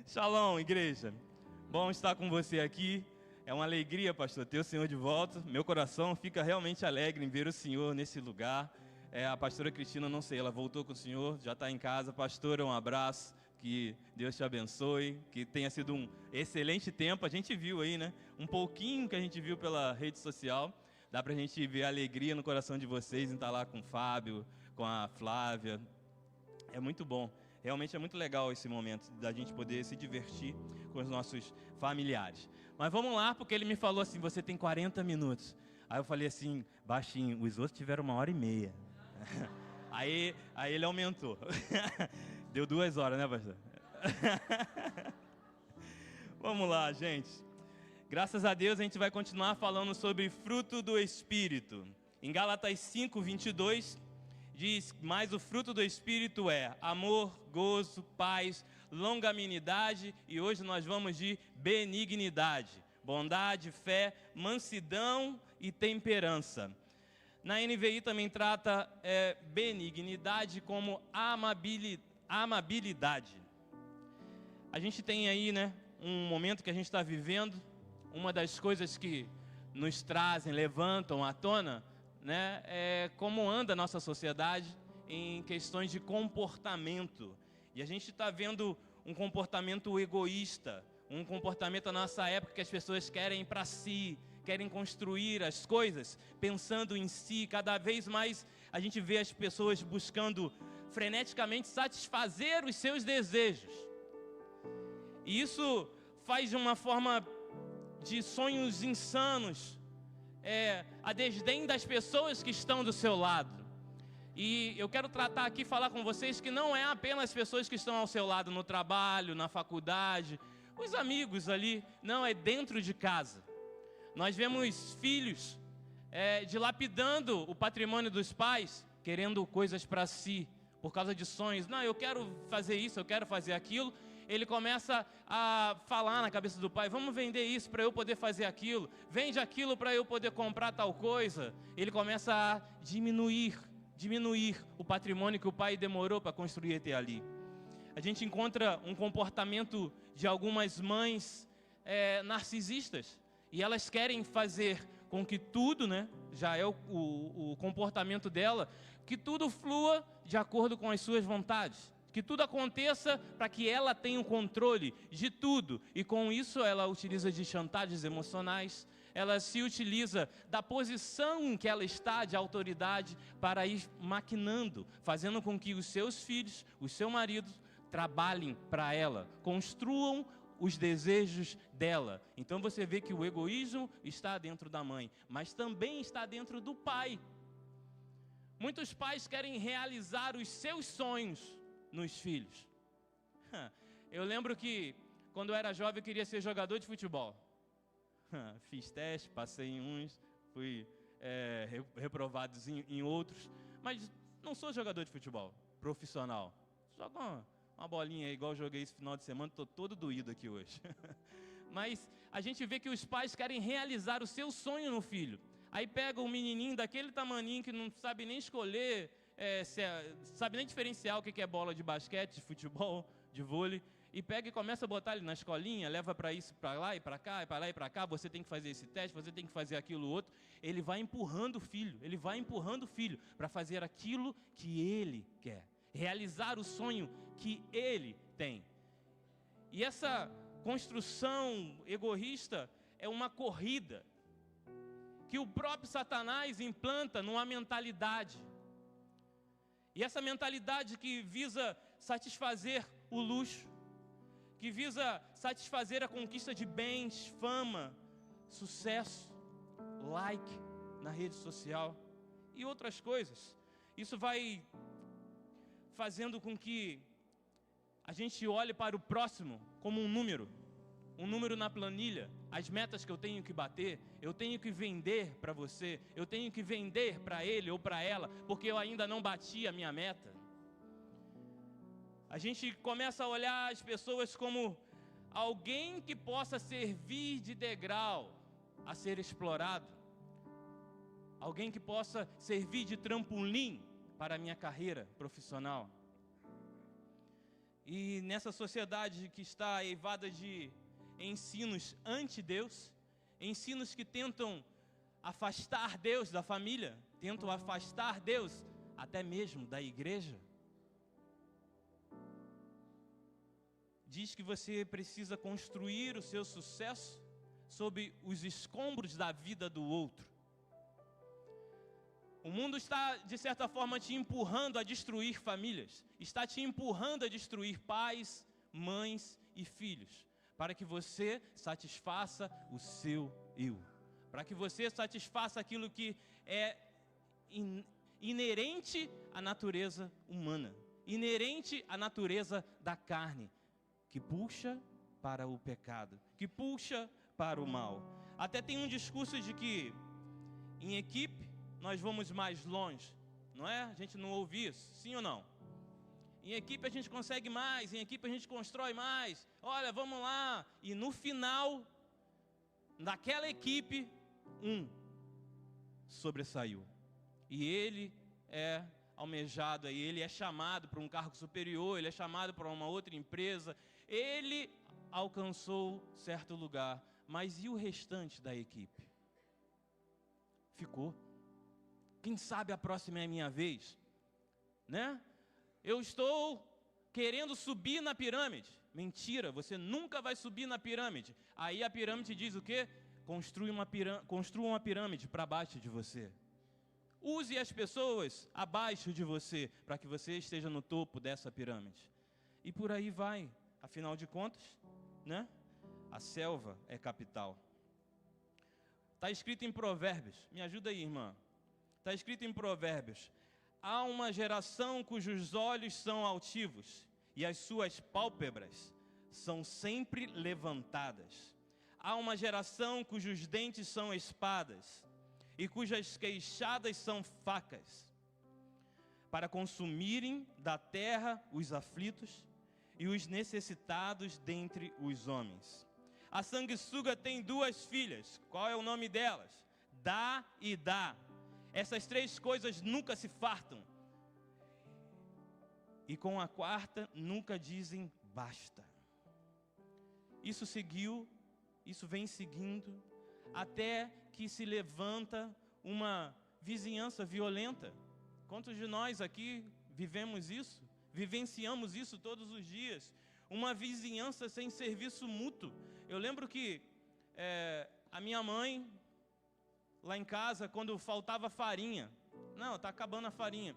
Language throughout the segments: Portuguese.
Shalom, igreja. Bom estar com você aqui. É uma alegria, pastor, ter o Senhor de volta. Meu coração fica realmente alegre em ver o Senhor nesse lugar. A pastora Cristina, não sei, ela voltou com o Senhor, já está em casa. Pastora, um abraço, que Deus te abençoe, que tenha sido um excelente tempo. A gente viu aí, né? Um pouquinho que a gente viu pela rede social. Dá pra gente ver a alegria no coração de vocês em estar lá com o Fábio, com a Flávia. É muito bom. Realmente é muito legal esse momento da gente poder se divertir com os nossos familiares. Mas vamos lá, porque ele me falou assim, você tem 40 minutos. Aí eu falei assim, baixinho, os outros tiveram 1h30. Aí ele aumentou. Deu 2 horas, né, pastor? Vamos lá, gente. Graças a Deus a gente vai continuar falando sobre fruto do Espírito. Em Gálatas 5:22... diz, mas o fruto do Espírito é amor, gozo, paz, longanimidade, e hoje nós vamos de benignidade, bondade, fé, mansidão e temperança. Na NVI também trata benignidade como amabilidade. A gente tem aí, né, um momento que a gente está vivendo, uma das coisas que nos trazem, levantam à tona, né, como anda a nossa sociedade em questões de comportamento. E a gente está vendo um comportamento egoísta, um comportamento da nossa época que as pessoas querem para si, querem construir as coisas pensando em si. Cada vez mais a gente vê as pessoas buscando freneticamente satisfazer os seus desejos. E isso faz de uma forma de sonhos insanos, a desdém das pessoas que estão do seu lado. E eu quero tratar aqui, falar com vocês que não é apenas as pessoas que estão ao seu lado no trabalho, na faculdade, os amigos ali, não, é dentro de casa. Nós vemos filhos dilapidando o patrimônio dos pais, querendo coisas para si, por causa de sonhos. Não, eu quero fazer isso, eu quero fazer aquilo. Ele começa a falar na cabeça do pai, vamos vender isso para eu poder fazer aquilo, vende aquilo para eu poder comprar tal coisa. Ele começa a diminuir o patrimônio que o pai demorou para construir até ali. A gente encontra um comportamento de algumas mães narcisistas, e elas querem fazer com que tudo, né, já é o comportamento dela, que tudo flua de acordo com as suas vontades. Que tudo aconteça para que ela tenha o controle de tudo. E com isso ela utiliza de chantagens emocionais, ela se utiliza da posição em que ela está de autoridade para ir maquinando, fazendo com que os seus filhos, o seu marido, trabalhem para ela, construam os desejos dela. Então você vê que o egoísmo está dentro da mãe, mas também está dentro do pai. Muitos pais querem realizar os seus sonhos nos filhos. Eu lembro que quando eu era jovem eu queria ser jogador de futebol. Fiz teste, passei em uns, fui reprovado em outros, mas não sou jogador de futebol profissional. Jogo uma bolinha aí, igual eu joguei esse final de semana, estou todo doído aqui hoje. Mas a gente vê que os pais querem realizar o seu sonho no filho. Aí pega um menininho daquele tamaninho que não sabe nem escolher, sabe nem diferenciar o que é bola de basquete, de futebol, de vôlei, e pega e começa a botar ele na escolinha, leva para isso, para lá e para cá, e para lá e para cá, você tem que fazer esse teste, você tem que fazer aquilo outro. Ele vai empurrando o filho para fazer aquilo que ele quer, realizar o sonho que ele tem. E essa construção egoísta é uma corrida que o próprio Satanás implanta numa mentalidade. E essa mentalidade que visa satisfazer o luxo, que visa satisfazer a conquista de bens, fama, sucesso, like na rede social e outras coisas. Isso vai fazendo com que a gente olhe para o próximo como um número na planilha, as metas que eu tenho que bater, eu tenho que vender para você, eu tenho que vender para ele ou para ela, porque eu ainda não bati a minha meta. A gente começa a olhar as pessoas como alguém que possa servir de degrau a ser explorado, alguém que possa servir de trampolim para a minha carreira profissional. E nessa sociedade que está eivada de ensinos anti-Deus, ensinos que tentam afastar Deus da família, tentam afastar Deus até mesmo da igreja. Diz que você precisa construir o seu sucesso sob os escombros da vida do outro. O mundo está, de certa forma, te empurrando a destruir famílias, está te empurrando a destruir pais, mães e filhos, para que você satisfaça o seu eu, para que você satisfaça aquilo que é inerente à natureza humana, inerente à natureza da carne, que puxa para o pecado, que puxa para o mal. Até tem um discurso de que em equipe nós vamos mais longe, não é? A gente não ouve isso, sim ou não? Em equipe a gente consegue mais, em equipe a gente constrói mais. Olha, vamos lá. E no final, daquela equipe, um sobressaiu. E ele é almejado, aí ele é chamado para um cargo superior, ele é chamado para uma outra empresa, ele alcançou certo lugar, mas e o restante da equipe? Ficou. Quem sabe a próxima é a minha vez, né? Eu estou querendo subir na pirâmide. Mentira, você nunca vai subir na pirâmide. Aí a pirâmide diz o quê? Construa uma pirâmide para baixo de você. Use as pessoas abaixo de você, para que você esteja no topo dessa pirâmide. E por aí vai. Afinal de contas, né? A selva é capital. Está escrito em Provérbios. Me ajuda aí, irmã. Está escrito em Provérbios: há uma geração cujos olhos são altivos e as suas pálpebras são sempre levantadas. Há uma geração cujos dentes são espadas e cujas queixadas são facas, para consumirem da terra os aflitos e os necessitados dentre os homens. A sanguessuga tem 2 filhas. Qual é o nome delas? Dá e dá. Essas 3 coisas nunca se fartam. E com a 4ª nunca dizem basta. Isso vem seguindo, até que se levanta uma vizinhança violenta. Quantos de nós aqui vivemos isso? Vivenciamos isso todos os dias. Uma vizinhança sem serviço mútuo. Eu lembro que a minha mãe, lá em casa, quando faltava farinha, não, está acabando a farinha,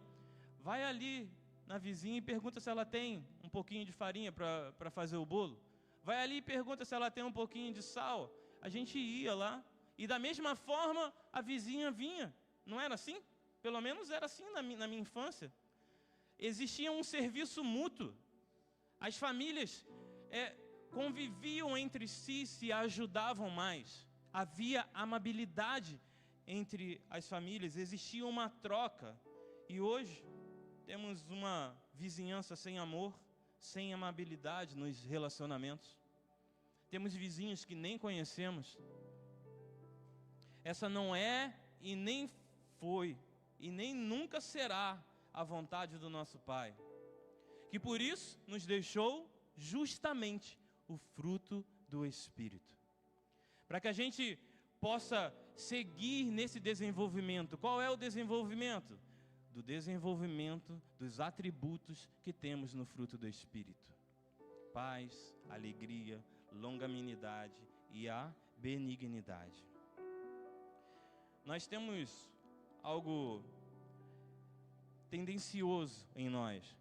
vai ali na vizinha e pergunta se ela tem um pouquinho de farinha para fazer o bolo. Vai ali e pergunta se ela tem um pouquinho de sal. A gente ia lá, e da mesma forma a vizinha vinha. Não era assim? Pelo menos era assim na minha infância. Existia um serviço mútuo. As famílias conviviam entre si, se ajudavam mais. Havia amabilidade entre as famílias, existia uma troca. E hoje temos uma vizinhança sem amor, sem amabilidade nos relacionamentos. Temos vizinhos que nem conhecemos. Essa não é e nem foi e nem nunca será a vontade do nosso Pai, que por isso nos deixou justamente o fruto do Espírito, para que a gente possa seguir nesse desenvolvimento. Qual é o desenvolvimento? Do desenvolvimento dos atributos que temos no fruto do Espírito: paz, alegria, longanimidade e a benignidade. Nós temos algo tendencioso em nós.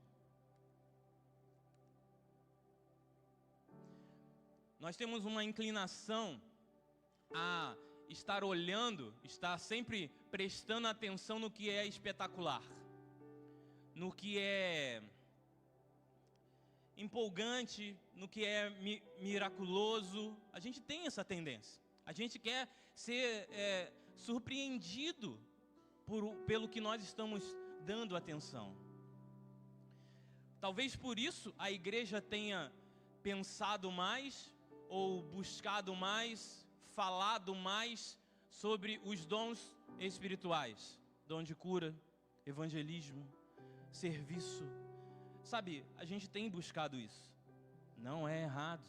Nós temos uma inclinação a estar olhando, estar sempre prestando atenção no que é espetacular, no que é empolgante, no que é miraculoso. A gente tem essa tendência. A gente quer ser surpreendido pelo que nós estamos dando atenção. Talvez por isso a igreja tenha pensado mais, ou buscado mais, falado mais sobre os dons espirituais: dom de cura, evangelismo, serviço, Sabe, a gente tem buscado isso. Não é errado.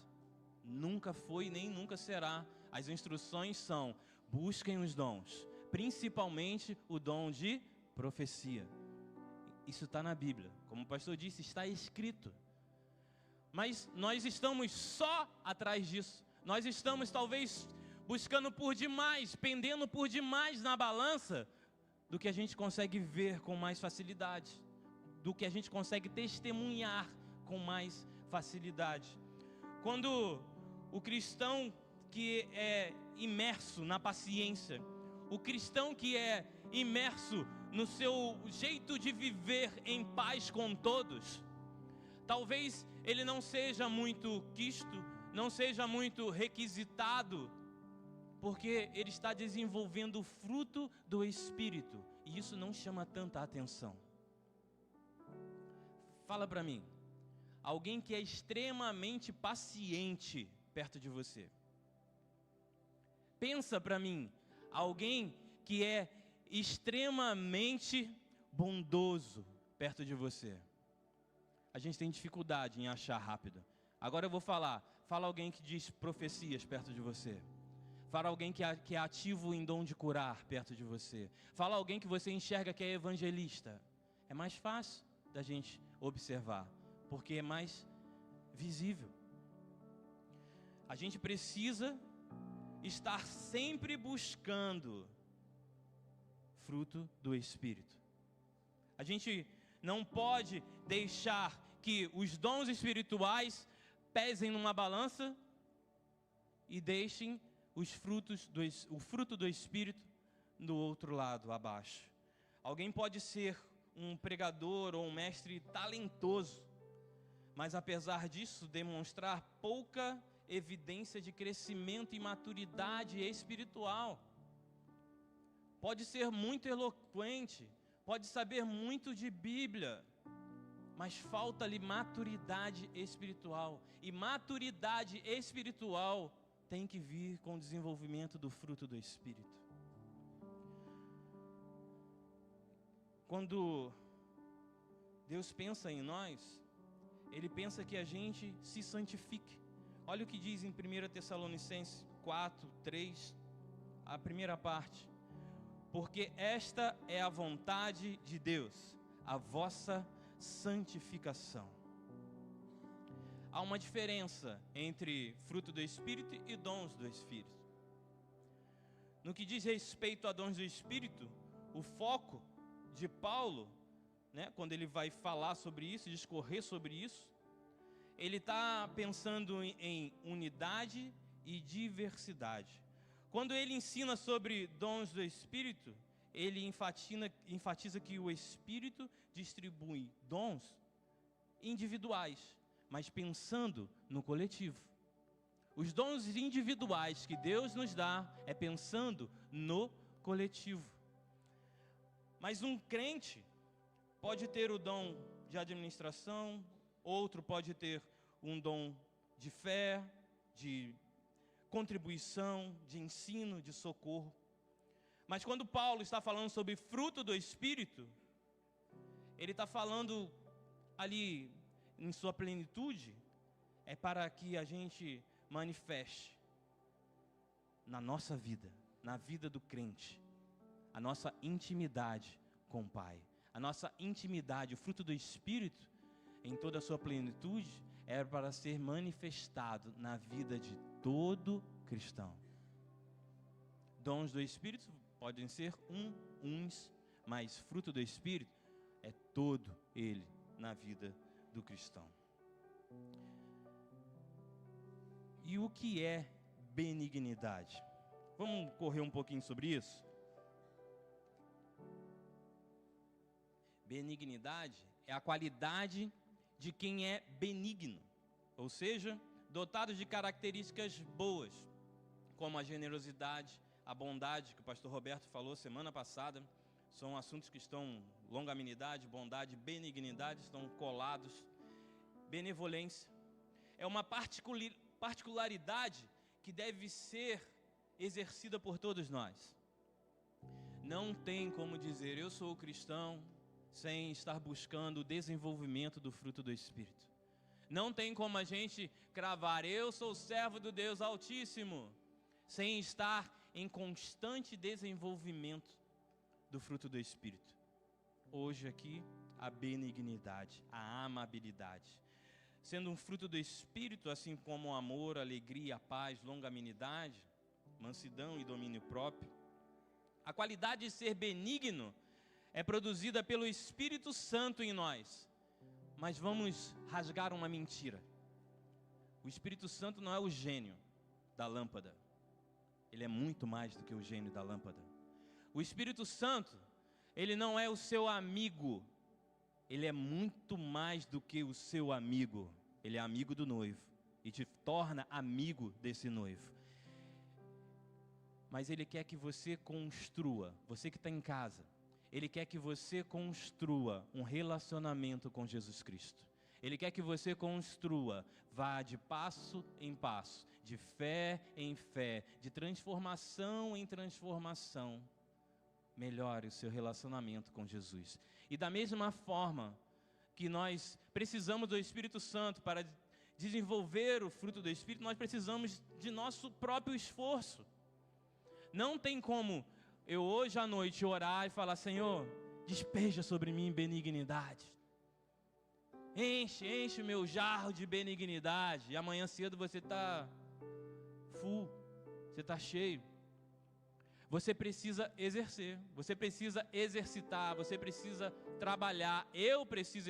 Nunca foi nem nunca será. As instruções são: busquem os dons, principalmente o dom de profecia. Isso está na Bíblia. Como o pastor disse, está escrito. Mas nós estamos só atrás disso. Nós estamos talvez buscando por demais, pendendo por demais na balança do que a gente consegue ver com mais facilidade, do que a gente consegue testemunhar com mais facilidade. Quando o cristão que é imerso na paciência, o cristão que é imerso no seu jeito de viver em paz com todos, talvez ele não seja muito quisto, não seja muito requisitado, porque ele está desenvolvendo o fruto do Espírito, e isso não chama tanta atenção. Fala para mim, alguém que é extremamente paciente perto de você. Pensa para mim, alguém que é extremamente bondoso perto de você. A gente tem dificuldade em achar rápido. Agora eu vou fala alguém que diz profecias perto de você. Fala alguém que é ativo em dom de curar perto de você. Fala alguém que você enxerga que é evangelista. É mais fácil da gente observar, porque é mais visível. A gente precisa estar sempre buscando fruto do Espírito. A gente não pode deixar que os dons espirituais pesem numa balança e deixem o fruto do Espírito do outro lado, abaixo. Alguém pode ser um pregador ou um mestre talentoso, mas apesar disso demonstrar pouca evidência de crescimento e maturidade espiritual. Pode ser muito eloquente, pode saber muito de Bíblia, mas falta-lhe maturidade espiritual. E maturidade espiritual tem que vir com o desenvolvimento do fruto do Espírito. Quando Deus pensa em nós, Ele pensa que a gente se santifique. Olha o que diz em 1 Tessalonicenses 4, 3, a primeira parte. Porque esta é a vontade de Deus, a vossa santificação. Há uma diferença entre fruto do Espírito e dons do Espírito. No que diz respeito a dons do Espírito, o foco de Paulo, quando ele vai falar sobre isso, discorrer sobre isso, ele está pensando em unidade e diversidade. Quando ele ensina sobre dons do Espírito, ele enfatiza que o Espírito distribui dons individuais, mas pensando no coletivo. Os dons individuais que Deus nos dá é pensando no coletivo. Mas um crente pode ter o dom de administração, outro pode ter um dom de fé, de contribuição, de ensino, de socorro. Mas quando Paulo está falando sobre fruto do Espírito, ele está falando ali em sua plenitude, é para que a gente manifeste na nossa vida, na vida do crente, a nossa intimidade com o Pai. A nossa intimidade, o fruto do Espírito, em toda a sua plenitude, é para ser manifestado na vida de todo cristão. Dons do Espírito podem ser uns, mas fruto do Espírito é todo ele na vida do cristão. E o que é benignidade? Vamos correr um pouquinho sobre isso? Benignidade é a qualidade de quem é benigno, ou seja, dotado de características boas, como a generosidade, a bondade, que o pastor Roberto falou semana passada. São assuntos que estão, longanimidade, bondade, benignidade, estão colados. Benevolência é uma particularidade que deve ser exercida por todos nós. Não tem como dizer, eu sou cristão, sem estar buscando o desenvolvimento do fruto do Espírito. Não tem como a gente cravar, eu sou servo do Deus Altíssimo, sem estar em constante desenvolvimento do fruto do Espírito. Hoje aqui, a benignidade, a amabilidade. Sendo um fruto do Espírito, assim como o amor, a alegria, a paz, longanimidade, mansidão e domínio próprio. A qualidade de ser benigno é produzida pelo Espírito Santo em nós. Mas vamos rasgar uma mentira. O Espírito Santo não é o gênio da lâmpada. Ele é muito mais do que o gênio da lâmpada. O Espírito Santo, ele não é o seu amigo. Ele é muito mais do que o seu amigo. Ele é amigo do noivo e te torna amigo desse noivo. Mas ele quer que você construa, você que está em casa, ele quer que você construa um relacionamento com Jesus Cristo. Ele quer que você construa, vá de passo em passo, de fé em fé, de transformação em transformação. Melhore o seu relacionamento com Jesus. E da mesma forma que nós precisamos do Espírito Santo para desenvolver o fruto do Espírito, nós precisamos de nosso próprio esforço. Não tem como eu hoje à noite orar e falar, Senhor, despeja sobre mim benignidade. Enche o meu jarro de benignidade. E amanhã cedo você está full, você está cheio. Você precisa exercer, você precisa exercitar, você precisa trabalhar. Eu preciso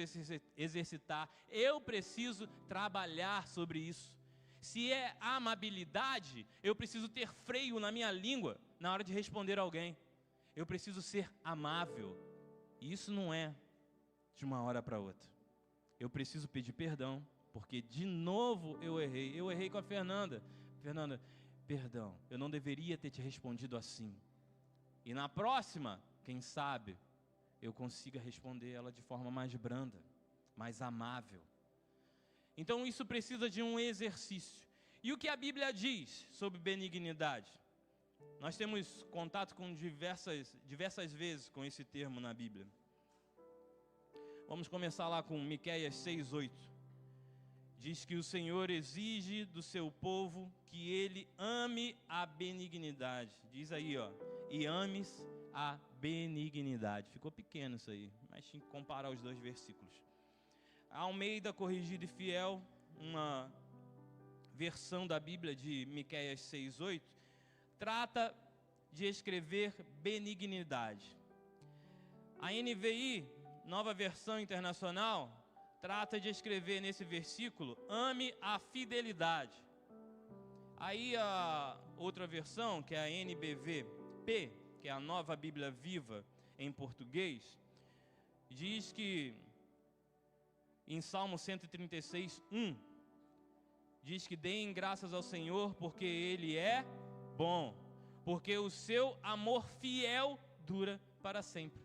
exercitar, eu preciso trabalhar sobre isso. Se é amabilidade, eu preciso ter freio na minha língua na hora de responder a alguém. Eu preciso ser amável. E isso não é de uma hora para outra. Eu preciso pedir perdão, porque de novo eu errei. Eu errei com a Fernanda. Fernanda, perdão, eu não deveria ter te respondido assim. E na próxima, quem sabe, eu consiga responder ela de forma mais branda, mais amável. Então isso precisa de um exercício. E o que a Bíblia diz sobre benignidade? Nós temos contato com diversas vezes com esse termo na Bíblia. Vamos começar lá com Miqueias 6:8. Diz que o Senhor exige do seu povo que ele ame a benignidade. Diz aí, ó, e ames a benignidade. Ficou pequeno isso aí, mas tinha que comparar os dois versículos. A Almeida Corrigida e Fiel, uma versão da Bíblia de Miqueias 6:8, trata de escrever benignidade. A NVI, Nova Versão Internacional, trata de escrever nesse versículo, ame a fidelidade. Aí a outra versão, que é a NBVP, que é a Nova Bíblia Viva em português, diz que em Salmo 136:1, diz que deem graças ao Senhor porque Ele é bom, porque o seu amor fiel dura para sempre.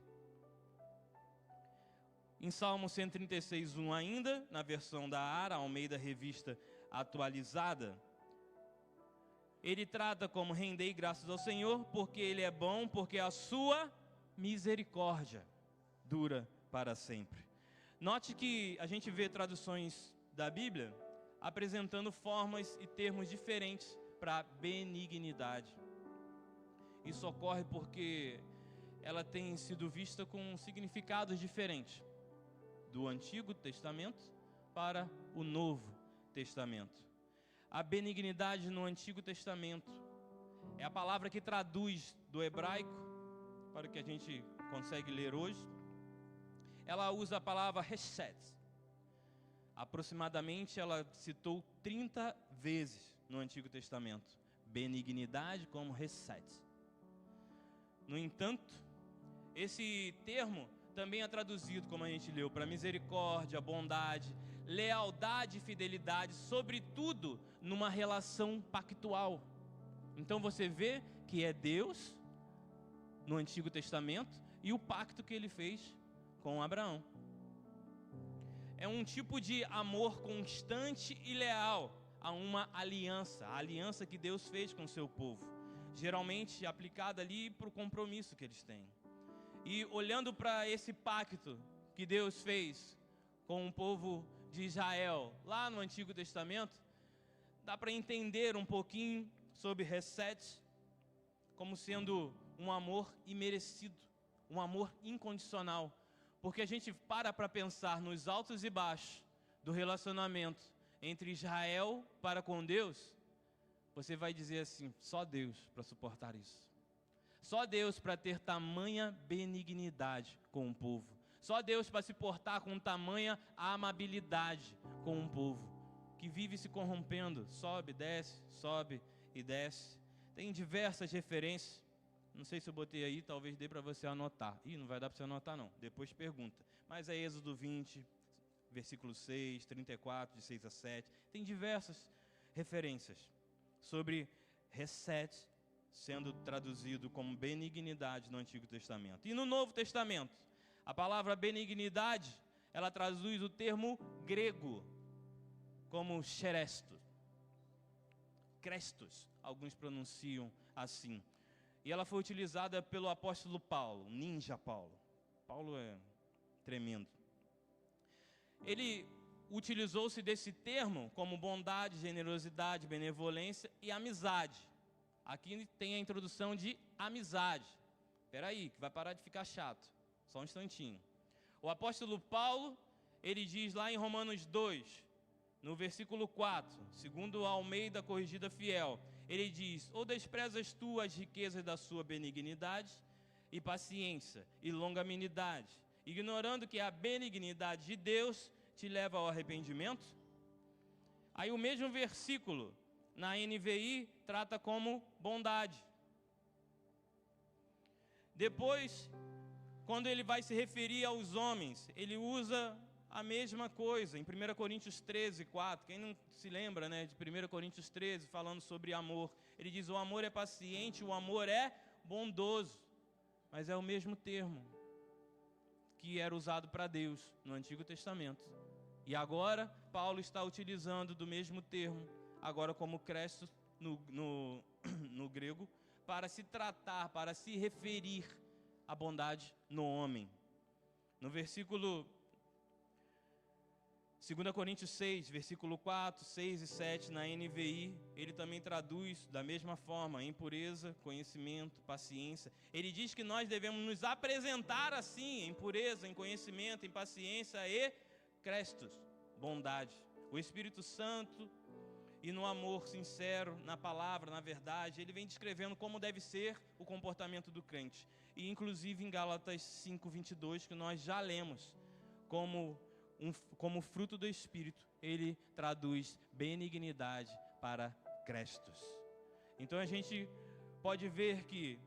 Em Salmo 136:1 ainda, na versão da ARA, Almeida Revista Atualizada, ele trata como rendei graças ao Senhor, porque Ele é bom, porque a sua misericórdia dura para sempre. Note que a gente vê traduções da Bíblia apresentando formas e termos diferentes para benignidade. Isso ocorre porque ela tem sido vista com significados diferentes do Antigo Testamento para o Novo Testamento. A benignidade no Antigo Testamento é a palavra que traduz do hebraico para o que a gente consegue ler hoje. Ela usa a palavra hesed. Aproximadamente ela citou 30 vezes no Antigo Testamento. Benignidade como hesed. No entanto, esse termo também é traduzido, como a gente leu, para misericórdia, bondade, lealdade e fidelidade, sobretudo numa relação pactual. Então você vê que é Deus no Antigo Testamento e o pacto que Ele fez com Abraão. É um tipo de amor constante e leal a uma aliança, a aliança que Deus fez com o seu povo, geralmente aplicada ali para o compromisso que eles têm. E olhando para esse pacto que Deus fez com o povo de Israel, lá no Antigo Testamento, dá para entender um pouquinho sobre reset como sendo um amor imerecido, um amor incondicional. Porque a gente para pensar nos altos e baixos do relacionamento entre Israel para com Deus, você vai dizer assim, só Deus para suportar isso. Só Deus para ter tamanha benignidade com o povo. Só Deus para se portar com tamanha amabilidade com um povo que vive se corrompendo, sobe e desce. Tem diversas referências. Não sei se eu botei aí, talvez dê para você anotar. Ih, não vai dar para você anotar não, depois pergunta. Mas é Êxodo 20, versículo 6, 34, de 6 a 7. Tem diversas referências sobre reset, sendo traduzido como benignidade no Antigo Testamento. E no Novo Testamento, a palavra benignidade, ela traduz o termo grego como cheresto. Crestos, alguns pronunciam assim. E ela foi utilizada pelo apóstolo Paulo, ninja Paulo. Paulo é tremendo. Ele utilizou-se desse termo como bondade, generosidade, benevolência e amizade. Aqui tem a introdução de amizade. Espera aí, que vai parar de ficar chato. Só um instantinho. O apóstolo Paulo, ele diz lá em Romanos 2, no versículo 4, segundo a Almeida Corrigida Fiel, ele diz, ou desprezas tu as riquezas da sua benignidade e paciência e longanimidade, ignorando que a benignidade de Deus te leva ao arrependimento? Aí o mesmo versículo, na NVI, trata como bondade. Depois, quando ele vai se referir aos homens, ele usa a mesma coisa, em 1 Coríntios 13, 4, quem não se lembra, né, de 1 Coríntios 13, falando sobre amor, ele diz, o amor é paciente, o amor é bondoso, mas é o mesmo termo que era usado para Deus no Antigo Testamento, e agora Paulo está utilizando do mesmo termo, agora como Crestos no grego, para se tratar, para se referir à bondade no homem. No versículo 2 Coríntios 6, versículo 4, 6 e 7, na NVI, ele também traduz da mesma forma, em pureza, conhecimento, paciência. Ele diz que nós devemos nos apresentar assim, em pureza, em conhecimento, em paciência e Crestos, bondade. O Espírito Santo e no amor sincero, na palavra, na verdade, ele vem descrevendo como deve ser o comportamento do crente. E inclusive em Gálatas 5, 22, que nós já lemos, como fruto do Espírito, ele traduz benignidade para Crestos. Então a gente pode ver que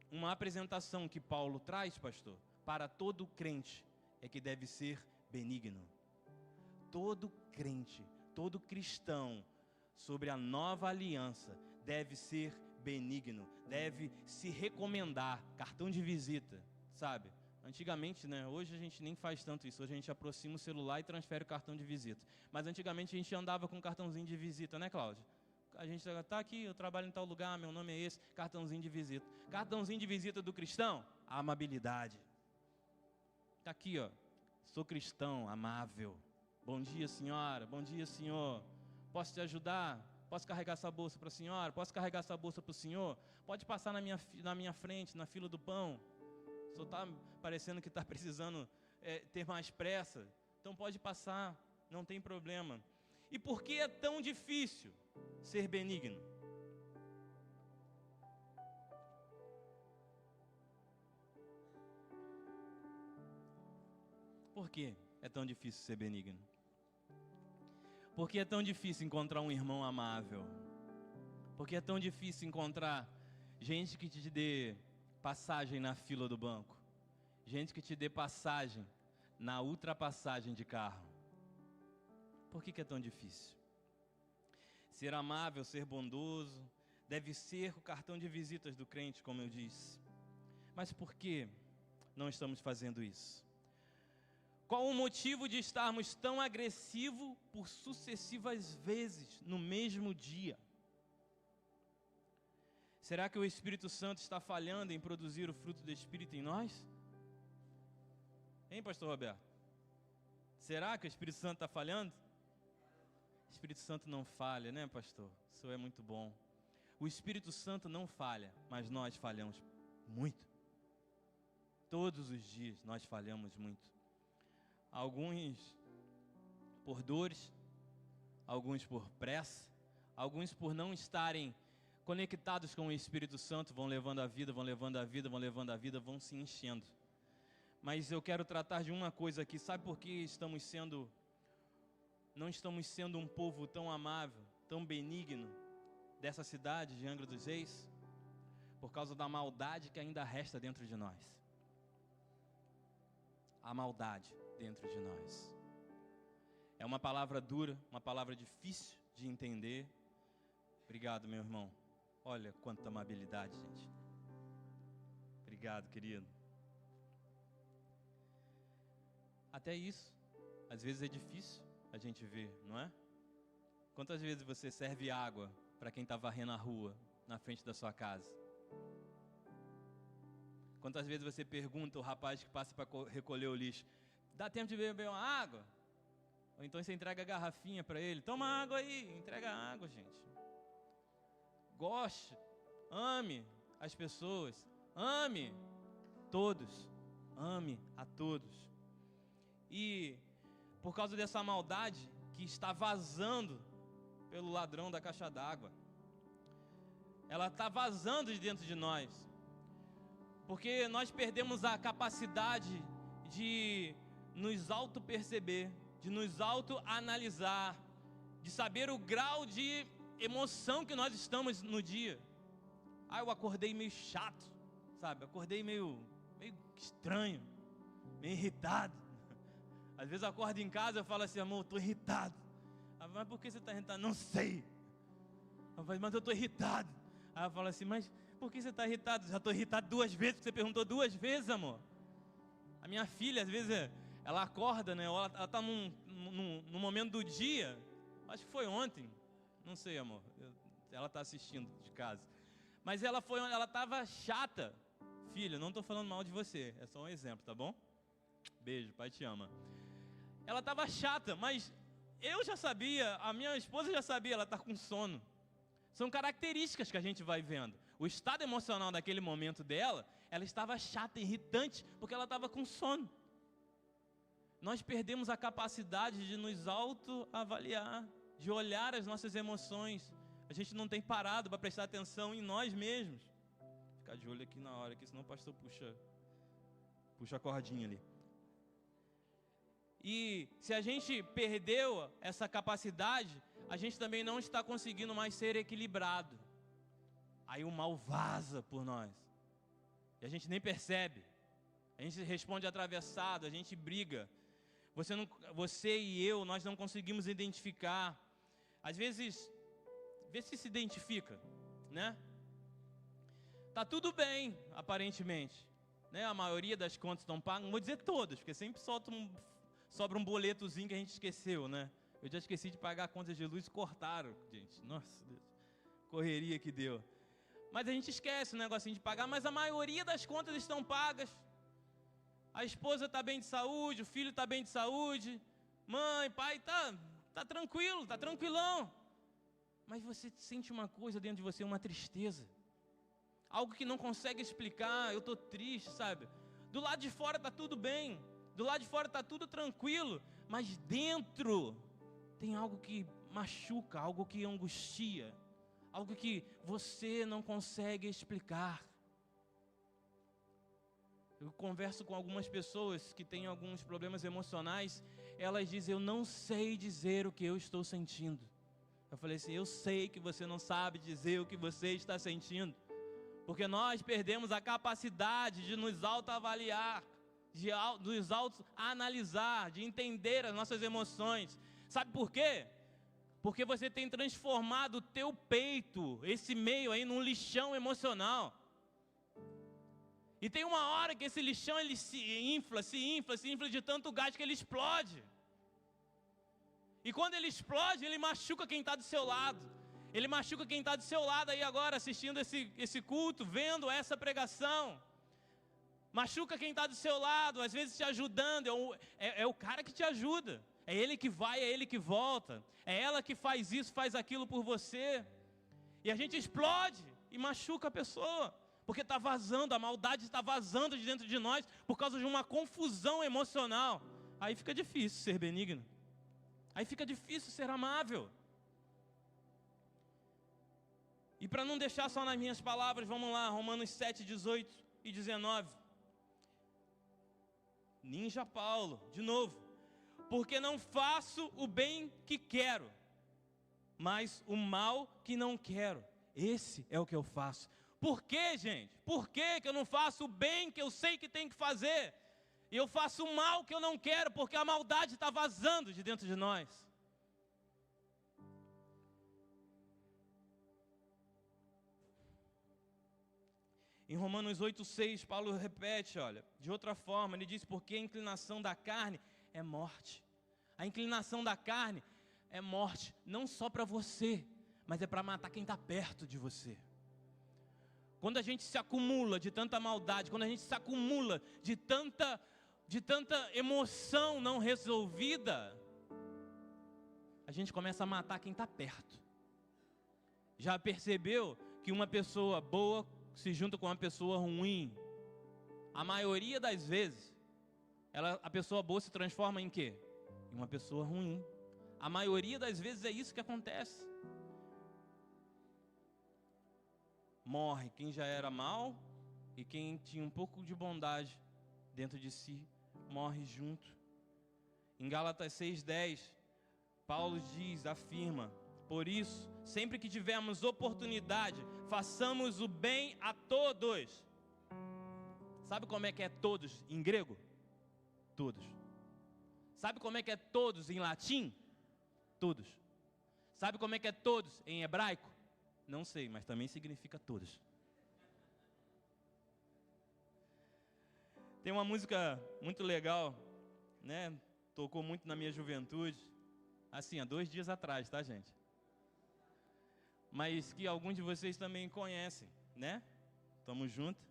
uma apresentação que Paulo traz, pastor, para todo crente, é que deve ser benigno. Todo crente, todo cristão, sobre a nova aliança, deve ser benigno, deve se recomendar, cartão de visita, sabe? Antigamente, né? Hoje a gente nem faz tanto isso. Hoje a gente aproxima o celular e transfere o cartão de visita. Mas antigamente a gente andava com um cartãozinho de visita, né, Cláudia? A gente está aqui, eu trabalho em tal lugar, meu nome é esse, cartãozinho de visita. Cartãozinho de visita do cristão, a amabilidade. Está aqui, ó. Sou cristão, amável. Bom dia, senhora. Bom dia, senhor. Posso te ajudar? Posso carregar essa bolsa para a senhora? Posso carregar essa bolsa para o senhor? Pode passar na minha frente, na fila do pão. Só está parecendo que está precisando ter mais pressa. Então pode passar, não tem problema. E por que é tão difícil ser benigno? Por que é tão difícil ser benigno? Por que é tão difícil encontrar um irmão amável? Por que é tão difícil encontrar gente que te dê passagem na fila do banco? Gente que te dê passagem na ultrapassagem de carro? Por que é tão difícil? Ser amável, ser bondoso, deve ser o cartão de visitas do crente, como eu disse. Mas por que não estamos fazendo isso? Qual o motivo de estarmos tão agressivos por sucessivas vezes no mesmo dia? Será que o Espírito Santo está falhando em produzir o fruto do Espírito em nós? Hein, pastor Roberto? Será que o Espírito Santo está falhando? O Espírito Santo não falha, né, pastor? Isso é muito bom. O Espírito Santo não falha, mas nós falhamos muito. Todos os dias nós falhamos muito. Alguns por dores, alguns por pressa, alguns por não estarem conectados com o Espírito Santo, vão levando a vida, vão levando a vida, vão levando a vida, vão se enchendo. Mas eu quero tratar de uma coisa aqui. Sabe por que não estamos sendo um povo tão amável, tão benigno dessa cidade de Angra dos Reis? Por causa da maldade que ainda resta dentro de nós. A maldade dentro de nós. É uma palavra dura, uma palavra difícil de entender. Obrigado, meu irmão. Olha quanta amabilidade, gente. Obrigado, querido. Até isso, às vezes é difícil a gente ver, não é? Quantas vezes você serve água para quem está varrendo a rua na frente da sua casa? Quantas vezes você pergunta ao rapaz que passa para recolher o lixo: dá tempo de beber uma água? Ou então você entrega a garrafinha para ele: toma água aí, entrega água, gente. Goste, ame as pessoas, ame todos, ame a todos. E por causa dessa maldade que está vazando pelo ladrão da caixa d'água, ela está vazando de dentro de nós, porque nós perdemos a capacidade de nos auto-perceber, de nos auto-analisar, de saber o grau de emoção que nós estamos no dia. Eu acordei meio chato, sabe? Acordei meio estranho, meio irritado. Às vezes eu acordo em casa e eu falo assim: amor, eu estou irritado. Mas por que você está irritado? Não sei. Mas eu estou irritado. Aí eu falo assim: mas por que você está irritado? Já estou irritado 2 vezes, porque você perguntou 2 vezes, amor. A minha filha, às vezes, ela acorda, né? Ela está num momento do dia, acho que foi ontem, não sei, amor. Ela está assistindo de casa. Mas ela estava chata. Filha, não estou falando mal de você, é só um exemplo, tá bom? Beijo, pai te ama. Ela estava chata, mas eu já sabia, a minha esposa já sabia, ela está com sono. São características que a gente vai vendo. O estado emocional daquele momento dela, ela estava chata, irritante, porque ela estava com sono. Nós perdemos a capacidade de nos autoavaliar, de olhar as nossas emoções. A gente não tem parado para prestar atenção em nós mesmos. Ficar de olho aqui na hora, que senão o pastor puxa a cordinha ali. E se a gente perdeu essa capacidade, a gente também não está conseguindo mais ser equilibrado. Aí o mal vaza por nós. E a gente nem percebe. A gente responde atravessado, a gente briga. Você e eu, nós não conseguimos identificar. Às vezes, vê se identifica, né? Tá tudo bem, aparentemente, né? A maioria das contas estão pagas. Não vou dizer todas, porque sempre sobra um boletozinho que a gente esqueceu, né? Eu já esqueci de pagar contas de luz e cortaram, gente. Nossa Deus, correria que deu. Mas a gente esquece o negocinho de pagar, mas a maioria das contas estão pagas. A esposa está bem de saúde, o filho está bem de saúde, mãe, pai, tá tranquilo, tá tranquilão. Mas você sente uma coisa dentro de você, uma tristeza. Algo que não consegue explicar. Eu estou triste, sabe? Do lado de fora está tudo bem, do lado de fora está tudo tranquilo, mas dentro tem algo que machuca, algo que angustia, algo que você não consegue explicar. Eu converso com algumas pessoas que têm alguns problemas emocionais. Elas dizem: eu não sei dizer o que eu estou sentindo. Eu falei assim: eu sei que você não sabe dizer o que você está sentindo, porque nós perdemos a capacidade de nos autoavaliar, de nos autoanalisar, de entender as nossas emoções. Sabe por quê? Porque você tem transformado o teu peito, esse meio aí, num lixão emocional. E tem uma hora que esse lixão ele se infla de tanto gás que ele explode. E quando ele explode, ele machuca quem está do seu lado. Ele machuca quem está do seu lado aí agora, assistindo esse culto, vendo essa pregação. Machuca quem está do seu lado, às vezes te ajudando, é o cara que te ajuda. É ele que vai, é ele que volta. É ela que faz isso, faz aquilo por você. E a gente explode e machuca a pessoa. Porque está vazando, a maldade está vazando de dentro de nós por causa de uma confusão emocional. Aí fica difícil ser benigno. Aí fica difícil ser amável. E para não deixar só nas minhas palavras, vamos lá, Romanos 7, 18 e 19. Ninja Paulo, de novo. Porque não faço o bem que quero, mas o mal que não quero. Esse é o que eu faço. Por quê, gente? Por que eu não faço o bem que eu sei que tem que fazer? E eu faço o mal que eu não quero, porque a maldade está vazando de dentro de nós. Em Romanos 8,6, Paulo repete, olha, de outra forma, ele diz, porque a inclinação da carne é morte. A inclinação da carne é morte, não só para você, mas é para matar quem está perto de você. Quando a gente se acumula de tanta maldade, quando a gente se acumula de tanta emoção não resolvida, a gente começa a matar quem está perto. Já percebeu que uma pessoa boa se junta com uma pessoa ruim? A maioria das vezes, a pessoa boa se transforma em quê? Em uma pessoa ruim. A maioria das vezes é isso que acontece. Morre quem já era mal e quem tinha um pouco de bondade dentro de si, morre junto. Em Gálatas 6,10, Paulo afirma, por isso, sempre que tivermos oportunidade, façamos o bem a todos. Sabe como é que é todos em grego? Todos. Sabe como é que é todos em latim? Todos. Sabe como é que é todos em hebraico? Não sei, mas também significa todos. Tem uma música muito legal, né? Tocou muito na minha juventude. Assim, há 2 dias atrás, tá, gente? Mas que alguns de vocês também conhecem, né? Tamo junto.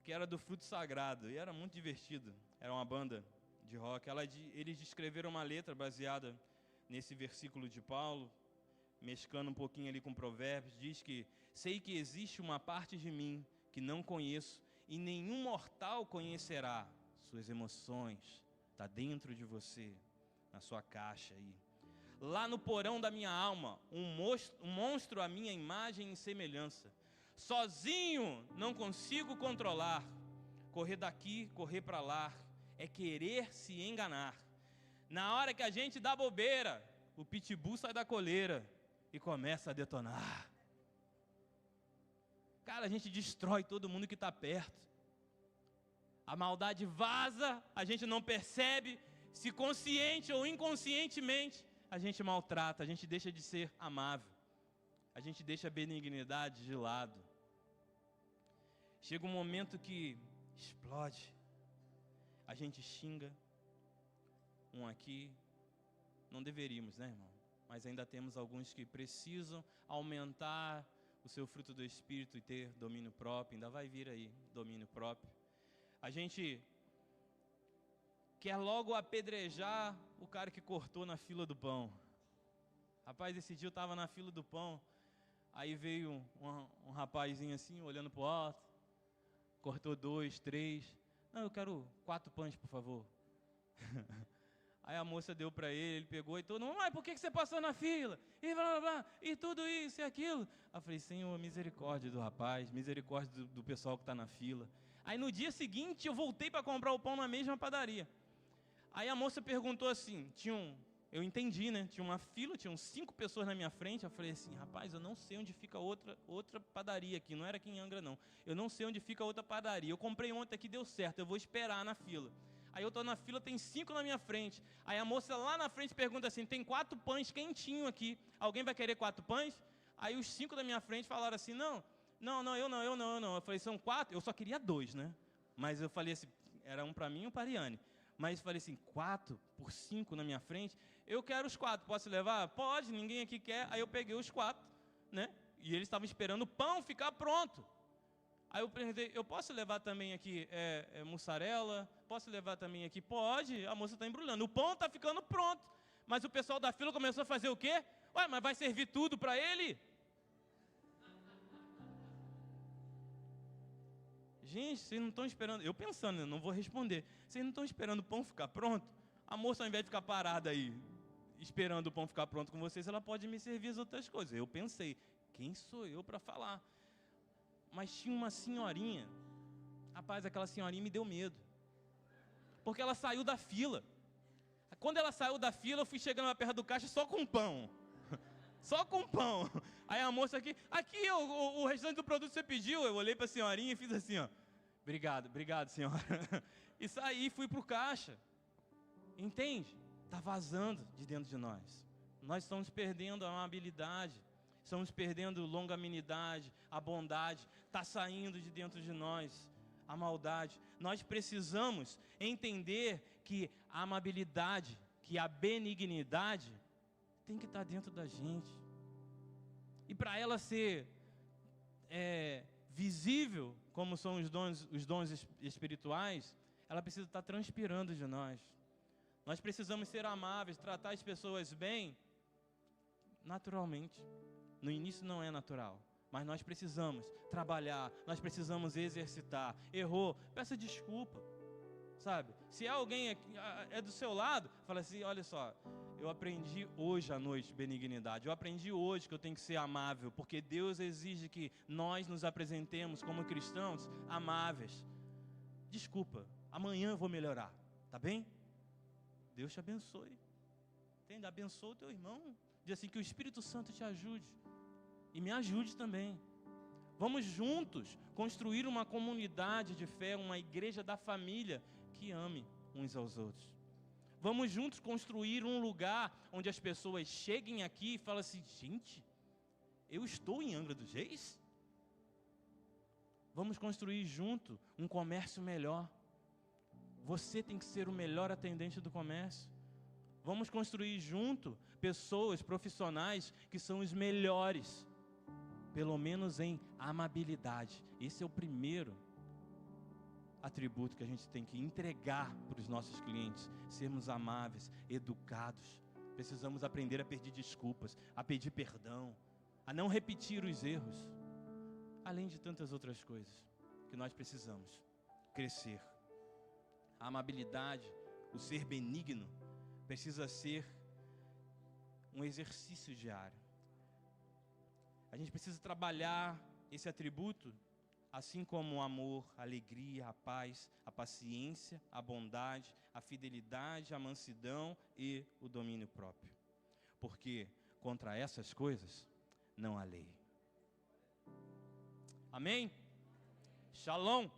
Que era do Fruto Sagrado, e era muito divertido. Era uma banda de rock. Eles escreveram uma letra baseada nesse versículo de Paulo, mesclando um pouquinho ali com Provérbios. Diz que, sei que existe uma parte de mim que não conheço, e nenhum mortal conhecerá. Suas emoções, está dentro de você, na sua caixa aí. Lá no porão da minha alma, um monstro à minha imagem e semelhança. Sozinho não consigo controlar. Correr daqui, correr para lá, é querer se enganar. Na hora que a gente dá bobeira, o pitbull sai da coleira e começa a detonar. Cara, a gente destrói todo mundo que está perto. A maldade vaza, a gente não percebe, se consciente ou inconscientemente, a gente maltrata, a gente deixa de ser amável, a gente deixa a benignidade de lado. Chega um momento que explode, a gente xinga um aqui, não deveríamos, né, irmão? Mas ainda temos alguns que precisam aumentar o seu fruto do Espírito e ter domínio próprio, ainda vai vir aí, domínio próprio. A gente quer logo apedrejar o cara que cortou na fila do pão. Rapaz, esse dia eu estava na fila do pão, aí veio um rapazinho assim, olhando para o alto, cortou 2, 3, não, eu quero 4 pães, por favor. Aí a moça deu para ele pegou e todo mundo, mas por que você passou na fila? E blá, blá, blá, e tudo isso e aquilo. Aí eu falei, Senhor, misericórdia do rapaz, misericórdia do pessoal que está na fila. Aí no dia seguinte eu voltei para comprar o pão na mesma padaria. Aí a moça perguntou assim, eu entendi, né? Tinha uma fila, tinham 5 pessoas na minha frente. Eu falei assim, rapaz, eu não sei onde fica outra padaria aqui, não era aqui em Angra não. Eu não sei onde fica outra padaria. Eu comprei ontem aqui, deu certo, eu vou esperar na fila. Aí eu estou na fila, tem 5 na minha frente. Aí a moça lá na frente pergunta assim, tem 4 pães quentinhos aqui, alguém vai querer 4 pães? Aí os 5 da minha frente falaram assim, não, eu não. Eu falei, são 4? Eu só queria 2, né? Mas eu falei assim, era um para mim e um para a Ariane. Mas eu falei assim, 4 por 5 na minha frente, eu quero os 4, posso levar? Pode, ninguém aqui quer. Aí eu peguei os 4, né? E eles estavam esperando o pão ficar pronto. Aí eu perguntei, eu posso levar também aqui mussarela? Posso levar também aqui? Pode, a moça está embrulhando. O pão está ficando pronto. Mas o pessoal da fila começou a fazer o quê? Ué, mas vai servir tudo para ele? Gente, vocês não estão esperando, eu pensando, eu não vou responder. Vocês não estão esperando o pão ficar pronto? A moça, ao invés de ficar parada aí, esperando o pão ficar pronto com vocês, ela pode me servir as outras coisas. Eu pensei, quem sou eu para falar? Mas tinha uma senhorinha, rapaz, aquela senhorinha me deu medo, porque ela saiu da fila. Quando ela saiu da fila, eu fui chegando lá perto do caixa só com pão. Só com pão. Aí a moça aqui o restante do produto que você pediu. Eu olhei para a senhorinha e fiz assim, ó. Obrigado, senhora. E saí e fui para o caixa. Entende? Está vazando de dentro de nós. Nós estamos perdendo a amabilidade. Estamos perdendo longanimidade, a bondade. Está saindo de dentro de nós a maldade. Nós precisamos entender que a amabilidade, que a benignidade tem que estar dentro da gente. E para ela ser visível, como são os dons espirituais, ela precisa estar transpirando de nós. Nós precisamos ser amáveis, tratar as pessoas bem, naturalmente. No início não é natural, mas nós precisamos trabalhar, nós precisamos exercitar. Errou, peça desculpa, sabe? Se alguém é do seu lado, fala assim, olha só, eu aprendi hoje à noite benignidade, eu aprendi hoje que eu tenho que ser amável, porque Deus exige que nós nos apresentemos como cristãos amáveis. Desculpa, amanhã eu vou melhorar, tá bem? Deus te abençoe. Entende? Abençoa o teu irmão. Diz assim, que o Espírito Santo te ajude. E me ajude também. Vamos juntos construir uma comunidade de fé, uma igreja da família que ame uns aos outros. Vamos juntos construir um lugar onde as pessoas cheguem aqui e falem assim, gente, eu estou em Angra dos Reis? Vamos construir junto um comércio melhor. Você tem que ser o melhor atendente do comércio. Vamos construir junto pessoas profissionais que são os melhores, pelo menos em amabilidade. Esse é o primeiro atributo que a gente tem que entregar para os nossos clientes. Sermos amáveis, educados. Precisamos aprender a pedir desculpas, a pedir perdão, a não repetir os erros. Além de tantas outras coisas que nós precisamos crescer. A amabilidade, o ser benigno, precisa ser um exercício diário. A gente precisa trabalhar esse atributo, assim como o amor, a alegria, a paz, a paciência, a bondade, a fidelidade, a mansidão e o domínio próprio. Porque contra essas coisas não há lei. Amém? Shalom.